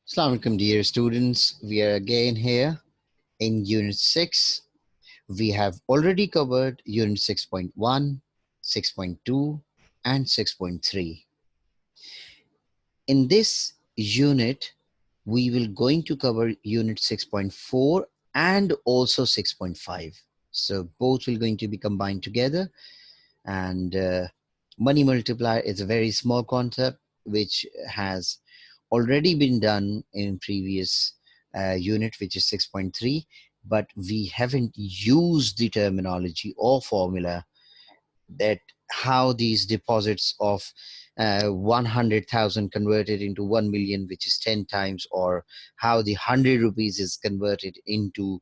Assalamu alaikum, dear students. We are again here in Unit 6. We have already covered Unit 6.1, 6.2, and 6.3. In this unit, we will going to cover Unit 6.4 and also 6.5. So both will going to be combined together. And money multiplier is a very small concept which has already been done in previous unit, which is 6.3, but we haven't used the terminology or formula that how these deposits of 100,000 converted into 1 million, which is 10 times, or how the 100 rupees is converted into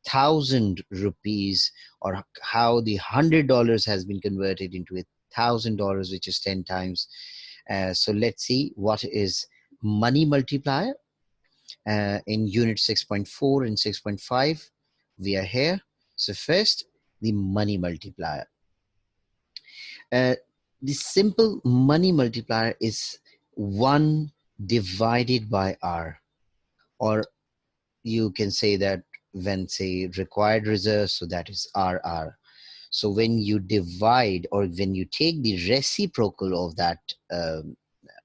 1,000 rupees, or how the $100 has been converted into $1,000, which is 10 times. So let's see what is money multiplier in unit 6.4 and 6.5. We are here. So first, the money multiplier. Uh, the simple money multiplier is 1 divided by R, or you can say that when say required reserves, so that is RR. So when you divide or when you take the reciprocal of that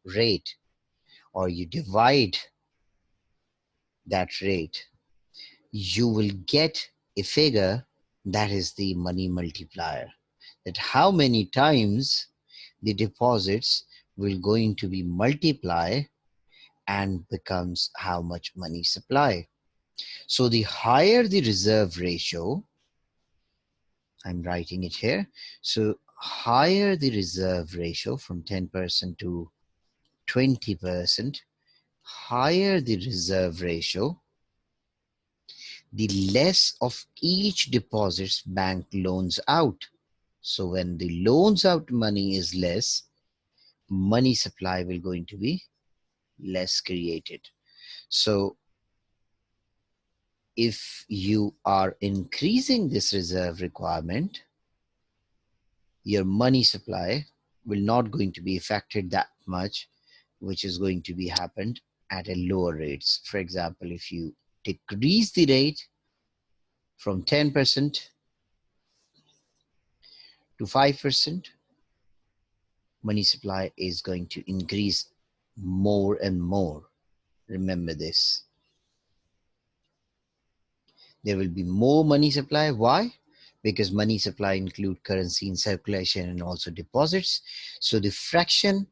rate, or you divide that rate, you will get a figure that is the money multiplier. That how many times the deposits will going to be multiplied and becomes how much money supply. So the higher the reserve ratio, I'm writing it here. So higher the reserve ratio from 10% to 20%, higher the reserve ratio, the less of each deposits bank loans out. So when the loans out money is less, money supply will going to be less created. So if you are increasing this reserve requirement, your money supply will not going to be affected that much, which is going to be happened at a lower rates. For example, if you decrease the rate from 10% to 5%, money supply is going to increase more and more. Remember this. There will be more money supply. Why? Because money supply include currency in circulation and also deposits. So the fraction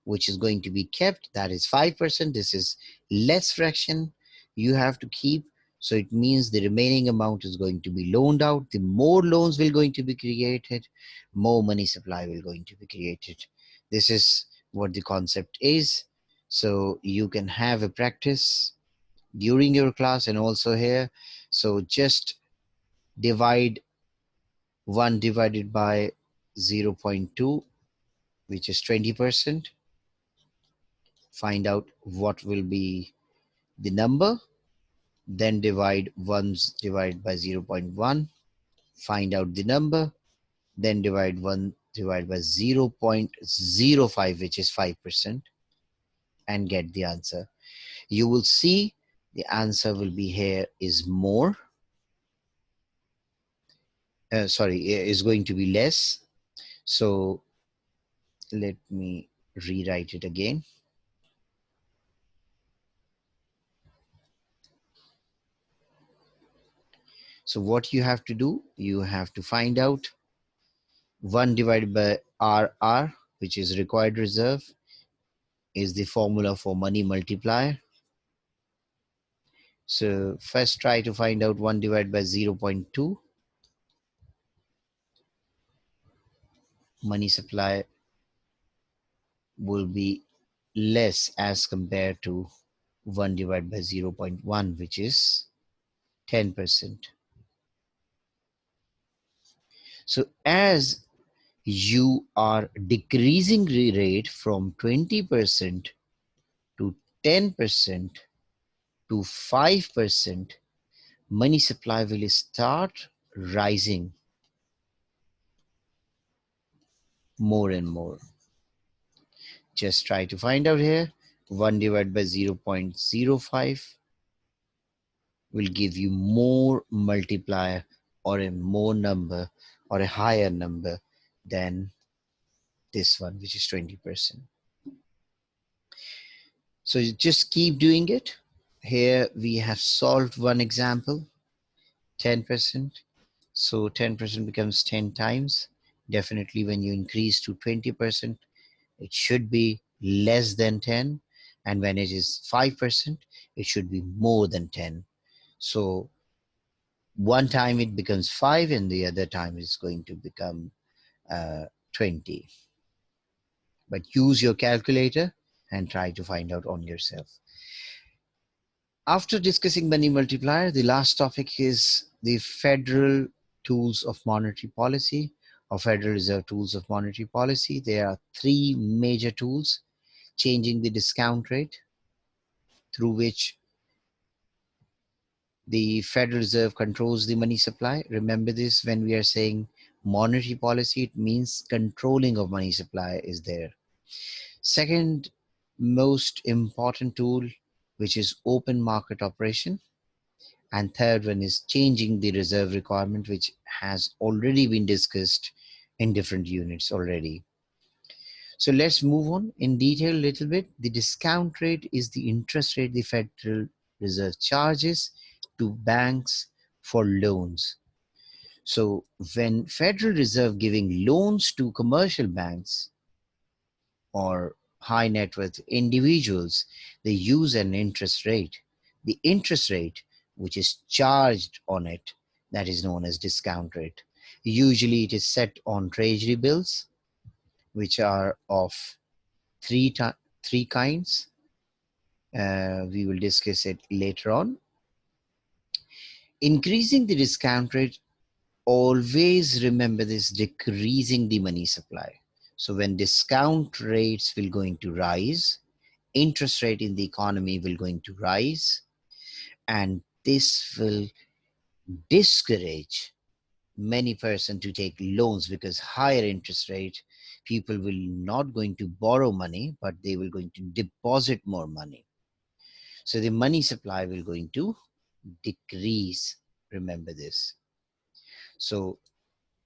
which is going to be kept, that is 5%. This is less fraction you have to keep. So it means the remaining amount is going to be loaned out. The more loans will going to be created, more money supply will going to be created. This is what the concept is. So you can have a practice during your class and also here. So just divide 1 divided by 0.2, which is 20%. Find out what will be the number, then divide 1 divided by 0.1, find out the number, then divide 1 divided by 0.05, which is 5%, and get the answer. You will see the answer will be here is more. Is going to be less. So let me rewrite it again. So what you have to do, you have to find out 1 divided by RR, which is required reserve, is the formula for money multiplier. So first try to find out 1 divided by 0.2. Money supply will be less as compared to 1 divided by 0.1, which is 10%. So as you are decreasing the rate from 20% to 10% to 5%, money supply will start rising more and more. Just try to find out here 1 divided by 0.05 will give you more multiplier or a more number or a higher number than this one, which is 20%. So you just keep doing it. Here we have solved one example, 10%. So 10% becomes 10 times. Definitely when you increase to 20%, it should be less than 10. And when it is 5%, it should be more than 10. So one time it becomes 5 and the other time it's going to become 20. But use your calculator and try to find out on yourself. After discussing money multiplier, the last topic is the federal tools of monetary policy or Federal Reserve tools of monetary policy. There are three major tools: changing the discount rate, through which the Federal Reserve controls the money supply. Remember this, when we are saying monetary policy, it means controlling of money supply is there. Second most important tool, which is open market operation. And third one is changing the reserve requirement, which has already been discussed in different units already. So let's move on in detail a little bit. The discount rate is the interest rate the Federal Reserve charges to banks for loans. So when Federal Reserve giving loans to commercial banks or high net worth individuals, they use an interest rate. The interest rate which is charged on it, that is known as discount rate. Usually it is set on treasury bills, which are of three kinds. We will discuss it later on. Increasing the discount rate, always remember this, decreasing the money supply. So when discount rates will going to rise, interest rate in the economy will going to rise, and this will discourage many person to take loans, because higher interest rate, people will not going to borrow money, but they will going to deposit more money. So the money supply will going to decrease. Remember this. So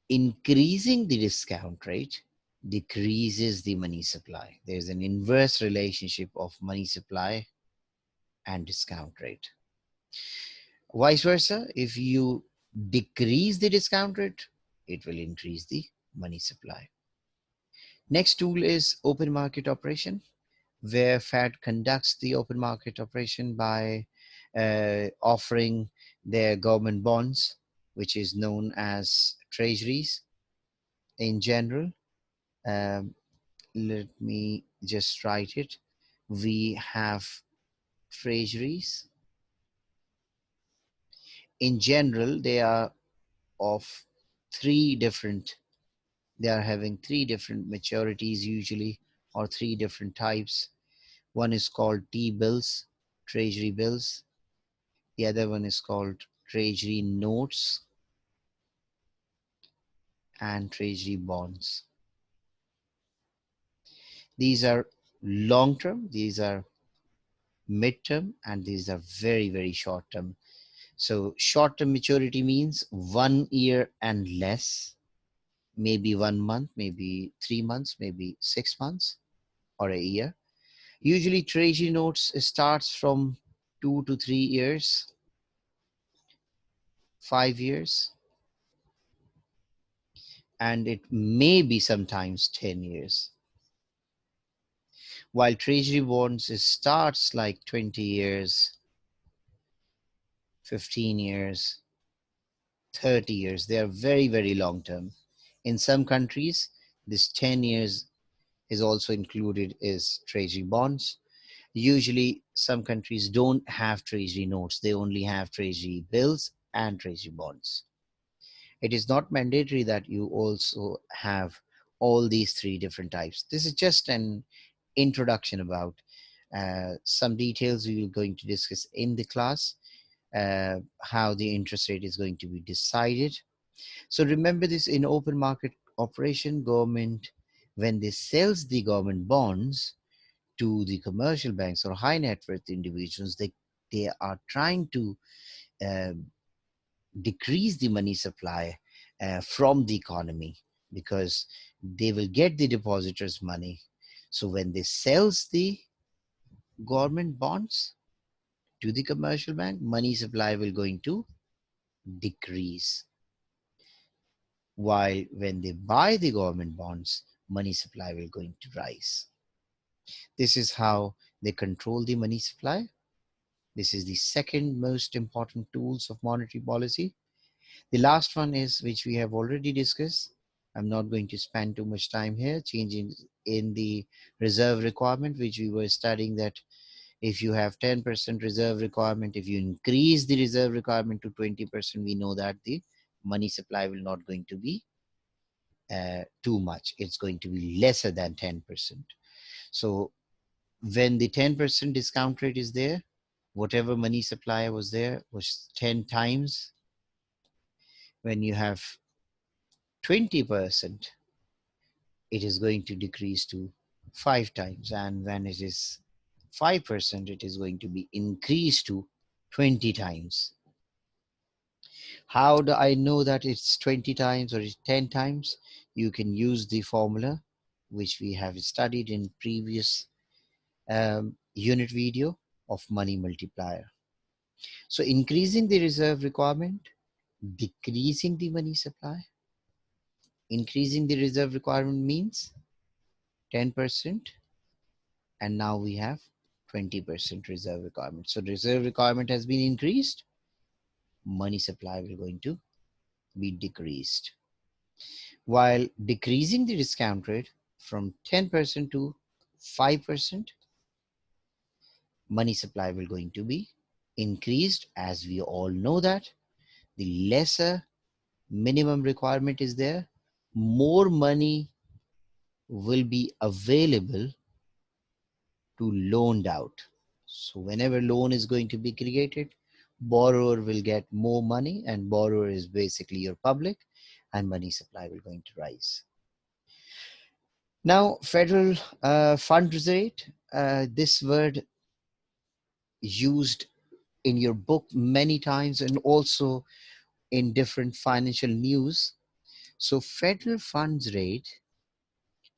increasing the discount rate decreases the money supply. There's an inverse relationship of money supply and discount rate. Vice versa, if you decrease the discount rate, it will increase the money supply. Next tool is open market operation, where Fed conducts the open market operation by offering their government bonds, which is known as treasuries in general. Um, Let me just write it. We have treasuries. In general, they are of three different, they are having three different maturities usually, or three different types. One is called T-bills, treasury bills. The other one is called treasury notes and treasury bonds. These are long term, these are mid-term, and these are very, very short term. So short term maturity means 1 year and less, maybe 1 month, maybe 3 months, maybe 6 months, or a year. Usually treasury notes starts from 2 to 3 years, 5 years, and it may be sometimes 10 years. While treasury bonds starts like 20 years, 15 years, 30 years. They are very, very long term. In some countries, this 10 years is also included as treasury bonds. Usually some countries don't have treasury notes. They only have treasury bills and treasury bonds. It is not mandatory that you also have all these three different types. This is just an introduction about some details we will going to discuss in the class, how the interest rate is going to be decided. So remember this, in open market operation, government, when they sells the government bonds to the commercial banks or high net worth individuals. They are trying to uh, decrease the money supply from the economy, because they will get the depositors' money. So when they sells the government bonds to the commercial bank, money supply will going to decrease. While when they buy the government bonds, money supply will going to rise. This is how they control the money supply. This is the second most important tools of monetary policy. The last one is, which we have already discussed. I'm not going to spend too much time here. Changing in the reserve requirement, which we were studying, that if you have 10% reserve requirement, if you increase the reserve requirement to 20%, we know that the money supply will not going to be too much. It's going to be lesser than 10%. So when the 10% discount rate is there, whatever money supply was there was 10 times. When you have 20%, it is going to decrease to 5 times. And when it is 5%, it is going to be increased to 20 times. How do I know that it's 20 times or it's 10 times? You can use the formula which we have studied in previous unit video of money multiplier. So increasing the reserve requirement, decreasing the money supply. Increasing the reserve requirement means 10%, and now we have 20% reserve requirement. So reserve requirement has been increased, money supply will going to be decreased. While decreasing the discount rate from 10% to 5%, money supply will going to be increased. As we all know that the lesser minimum requirement is there, more money will be available to loaned out. So whenever loan is going to be created, borrower will get more money, and borrower is basically your public, and money supply will going to rise. Now, federal funds rate, this word used in your book many times and also in different financial news. So federal funds rate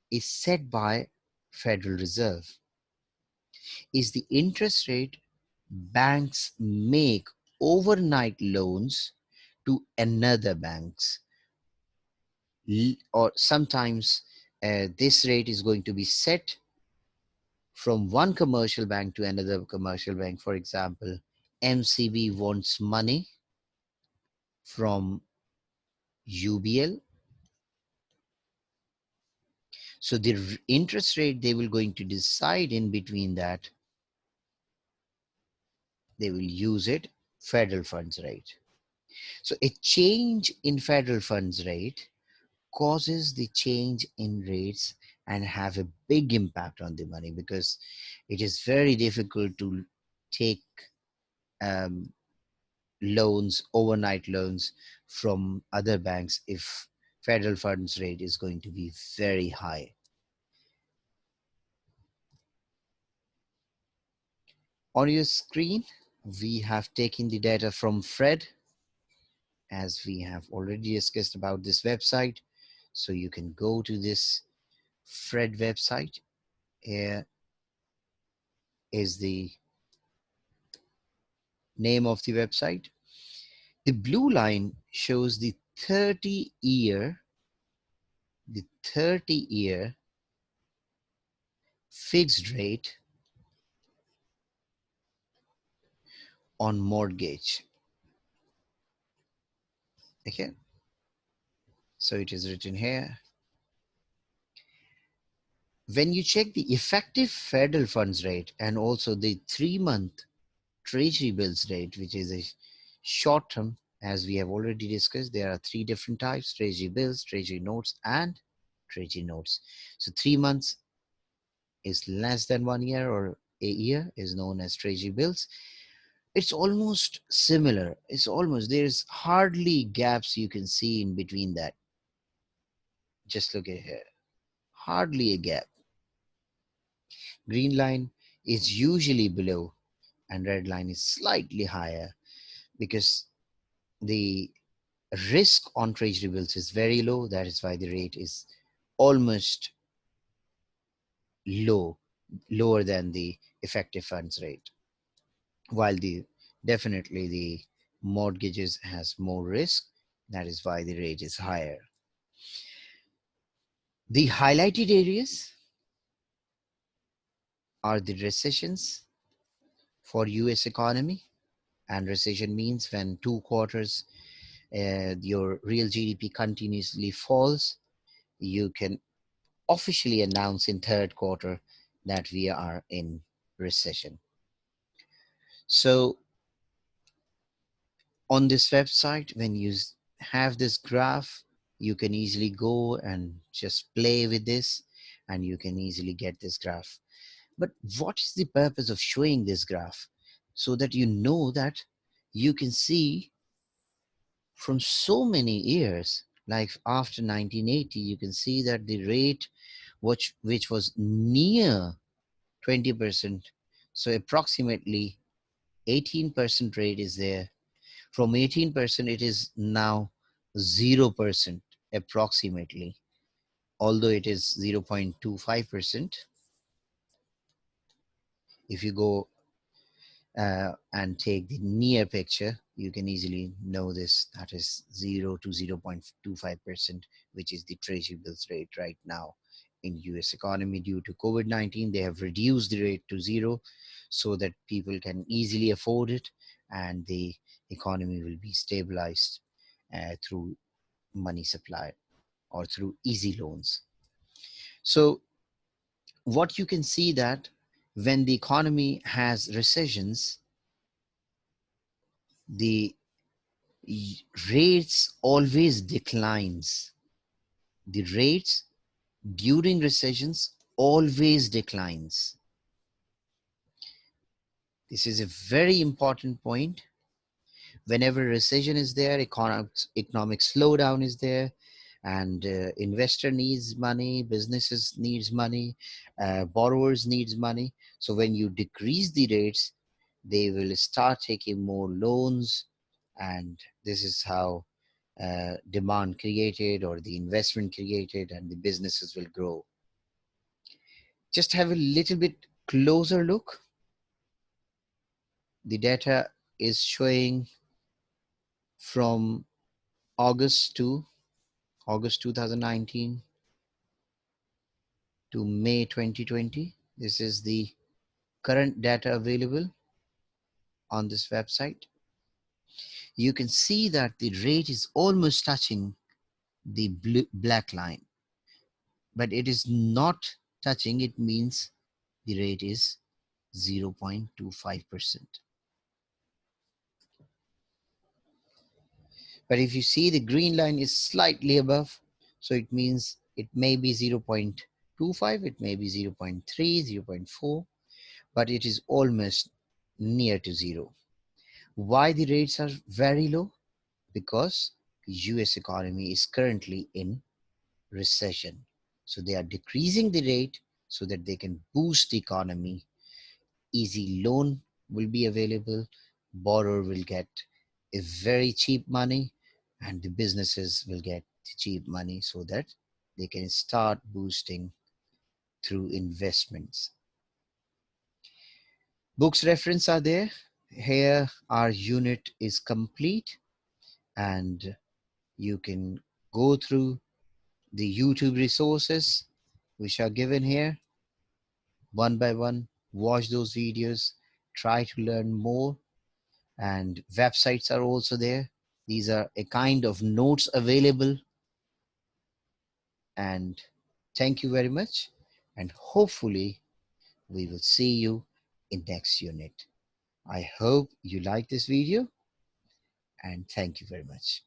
is set by Federal Reserve, is the interest rate banks make overnight loans to another banks. Or sometimes this rate is going to be set from one commercial bank to another commercial bank. For example, MCB wants money from UBL. So the interest rate they will going to decide in between that, they will use it federal funds rate. So a change in federal funds rate causes the change in rates and have a big impact on the money, because it is very difficult to take um, loans, overnight loans from other banks if federal funds rate is going to be very high. On your screen, we have taken the data from Fred, as we have already discussed about this website. So you can go to this Fred website. Here is the name of the website. The blue line shows the 30-year fixed rate on mortgage. Okay, so it is written here. When you check the effective federal funds rate and also the 3-month treasury bills rate, which is a short term, as we have already discussed, there are 3 different types: treasury bills, treasury notes, and treasury notes. So 3 months is less than 1 year, or a year is known as treasury bills. It's almost similar. It's almost, there's hardly gaps you can see in between that. Just look at here, hardly a gap. Green line is usually below and red line is slightly higher because the risk on treasury bills is very low. That is why the rate is almost low, lower than the effective funds rate. While the definitely the mortgages has more risk, that is why the rate is higher. The highlighted areas are the recessions for US economy, and recession means when 2 quarters your real GDP continuously falls, you can officially announce in third quarter that we are in recession. So on this website, when you have this graph, you can easily go and just play with this and you can easily get this graph. But what is the purpose of showing this graph? So that you know that you can see from so many years, like after 1980, you can see that the rate which was near 20%, so approximately 18% rate is there. From 18%, it is now 0% approximately, although it is 0.25%. If you go and take the near picture, you can easily know this. That is 0 to 0.25%, which is the treasury bills rate right now in US economy. Due to COVID-19, they have reduced the rate to 0 so that people can easily afford it and the economy will be stabilized through money supply or through easy loans. So what you can see that when the economy has recessions, the rates always declines. The rates during recessions always declines. This is a very important point. Whenever recession is there, economic slowdown is there, and investor needs money, businesses needs money, borrowers needs money. So when you decrease the rates, they will start taking more loans, and this is how demand created or the investment created and the businesses will grow. Just have a little bit closer look. The data is showing from August 2019 to May 2020. This is the current data available on this website. You can see that the rate is almost touching the black line, but it is not touching. It means the rate is 0.25%. But if you see the green line is slightly above, so it means it may be 0.25, it may be 0.3, 0.4, but it is almost near to zero. Why the rates are very low? Because US economy is currently in recession. So they are decreasing the rate so that they can boost the economy. Easy loan will be available, borrower will get a very cheap money, and the businesses will get the cheap money so that they can start boosting through investments. Books reference are there. Here our unit is complete and you can go through the YouTube resources which are given here one by one. Watch those videos, try to learn more, and websites are also there. These are a kind of notes available, and thank you very much, and hopefully we will see you in next unit. I hope you like this video and thank you very much.